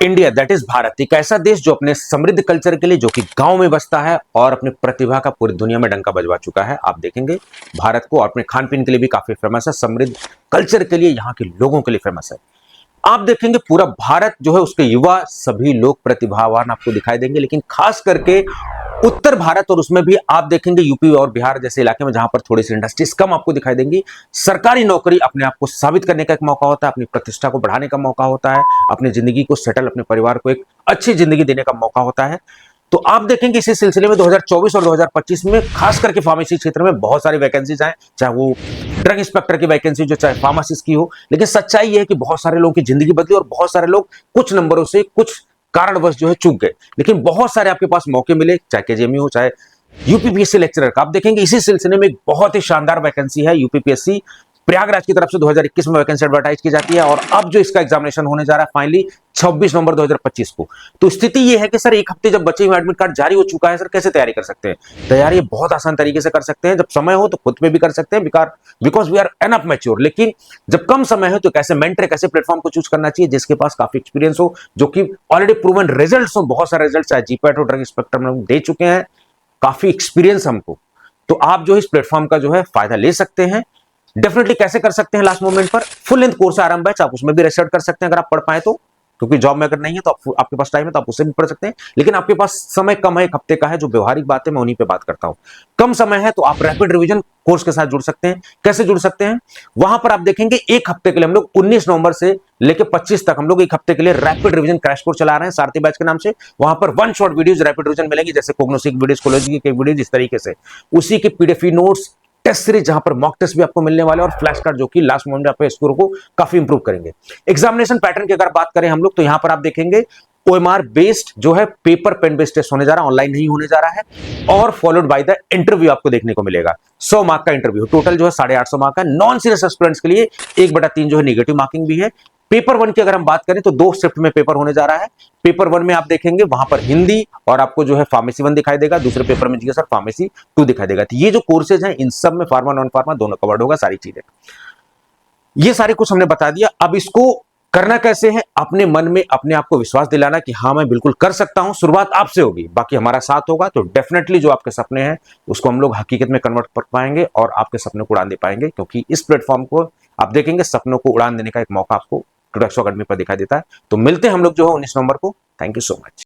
India that is Bharat एक ऐसा देश जो अपने समृद्ध कल्चर के लिए, जो कि गांव में बसता है और अपनी प्रतिभा का पूरी दुनिया में डंका बजवा चुका है। आप देखेंगे भारत को अपने खान पीन के लिए भी काफी फेमस है, समृद्ध कल्चर के लिए यहाँ के लोगों के लिए फेमस है। आप देखेंगे पूरा भारत जो है उसके युवा सभी लोग प्रतिभावान आपको दिखाई देंगे, लेकिन खास करके उत्तर भारत और उसमें भी आप देखेंगे यूपी और बिहार जैसे इलाके में जहां पर थोड़ी सी इंडस्ट्रीज कम आपको दिखाई देंगी। सरकारी नौकरी अपने आप को साबित करने का एक मौका होता है, अपनी प्रतिष्ठा को बढ़ाने का मौका होता है, अपनी जिंदगी को सेटल, अपने परिवार को एक अच्छी जिंदगी देने का मौका होता है। तो आप देखेंगे इसी सिलसिले में 2024 और 2025 में खास करके फार्मेसी क्षेत्र में बहुत सारी वैकेंसीज आए, चाहे वो ड्रग इंस्पेक्टर की वैकेंसी जो चाहे फार्मासिस्ट की हो। लेकिन सच्चाई ये है कि बहुत सारे लोगों की जिंदगी बदली और बहुत सारे लोग कुछ नंबरों से, कुछ कारणवश जो है चूक गए, लेकिन बहुत सारे आपके पास मौके मिले, चाहे केजेएमयू हो चाहे यूपीपीएससी लेक्चरर का। आप देखेंगे इसी सिलसिले में एक बहुत ही शानदार वैकेंसी है यूपीपीएससी प्रयागराज की तरफ से 2021 में वैकेंसी एडवर्टाइज की जाती है और अब जो इसका एग्जामिनेशन होने जा रहा है फाइनली 26 नवंबर 2025 को। तो स्थिति ये है कि सर एक हफ्ते जब बचे हुए एडमिट कार्ड जारी हो चुका है, सर कैसे तैयारी कर सकते हैं? तैयारी बहुत आसान तरीके से कर सकते हैं, जब समय हो तो खुद पे भी कर सकते हैं because we are enough mature. लेकिन जब कम समय हो तो कैसे मेंटर, कैसे प्लेटफॉर्म को चूज करना चाहिए जिसके पास काफी एक्सपीरियंस हो, जो कि ऑलरेडी प्रूवन रिजल्ट हो, बहुत सारे रिजल्ट चाहे जीपैट और ड्रग इंस्पेक्टर में दे चुके हैं, काफी एक्सपीरियंस हमको। तो आप जो इस प्लेटफॉर्म का जो है फायदा ले सकते हैं। डेफिनेटली कैसे कर सकते हैं? लास्ट मोमेंट पर फुल लेंथ कोर्स है आरंभ बैच, आप उसमें भी रजिस्टर कर सकते हैं अगर आप पढ़ पाए तो, क्योंकि जॉब में अगर नहीं है तो आपके पास टाइम है तो आप उससे भी पढ़ सकते हैं। लेकिन आपके पास समय कम है, एक हफ्ते का है, जो व्यवहारिक बात है मैं उन्हीं पे बात करता हूं। कम समय है तो आप रैपिड रिवीजन कोर्स के साथ जुड़ सकते हैं। कैसे जुड़ सकते हैं? वहां पर आप देखेंगे एक हफ्ते के लिए हम लोग 19 नवंबर से लेकर 25 तक हम लोग एक हफ्ते के लिए रैपिड रिवीजन क्रैश कोर्स चला रहे हैं सारथी बैच के नाम से। वहां पर one shot videos rapid revision मिलेगी, जैसे कोग्नोसिक वीडियोज, कोलॉजी के वीडियोज, इस तरीके से उसी के पीडीएफ नोट्स, टेस्ट सीरीज जहां पर मॉक टेस्ट भी आपको मिलने वाले और फ्लैश कार्ड जो कि लास्ट मोमेंट में आपके स्कोर को काफी इंप्रूव करेंगे। एग्जामिनेशन पैटर्न की अगर बात करें हम लोग तो यहां पर आप देखेंगे ओएमआर बेस्ड जो है पेपर पेन बेस्ड टेस्ट होने जा रहा है, ऑनलाइन नहीं होने जा रहा है, और फॉलोड बाय द इंटरव्यू आपको देखने को मिलेगा। 100 मार्क का इंटरव्यू, टोटल जो है 850 मार्क का। नॉन सीरियस एस्पिरेंट्स के लिए 1/3 जो है नेगेटिव मार्किंग भी है। पेपर 1 की अगर हम बात करें तो 2 शिफ्ट में पेपर होने जा रहा है। पेपर 1 में आप देखेंगे वहां पर हिंदी और आपको जो है फार्मेसी 1 दिखाई देगा, दूसरे पेपर में सर फार्मेसी 2 दिखाई देगा। तो ये जो कोर्सेज हैं इन सब में फार्मा नॉन फार्मा दोनों कवर्ड होगा, सारी चीजें ये सारी कुछ हमने बता दिया। अब इसको करना कैसे है? अपने मन में अपने आप को विश्वास दिलाना कि हाँ मैं बिल्कुल कर सकता हूं। शुरुआत आपसे होगी, बाकी हमारा साथ होगा तो डेफिनेटली जो आपके सपने हैं उसको हम लोग हकीकत में कन्वर्ट कर पाएंगे और आपके सपने को उड़ान दे पाएंगे, क्योंकि इस प्लेटफॉर्म को आप देखेंगे सपनों को उड़ान देने का एक मौका आपको टूडेक्सो अकेडमी पर दिखाई देता है। तो मिलते हैं हम लोग जो है 19 नवंबर को। Thank you so much.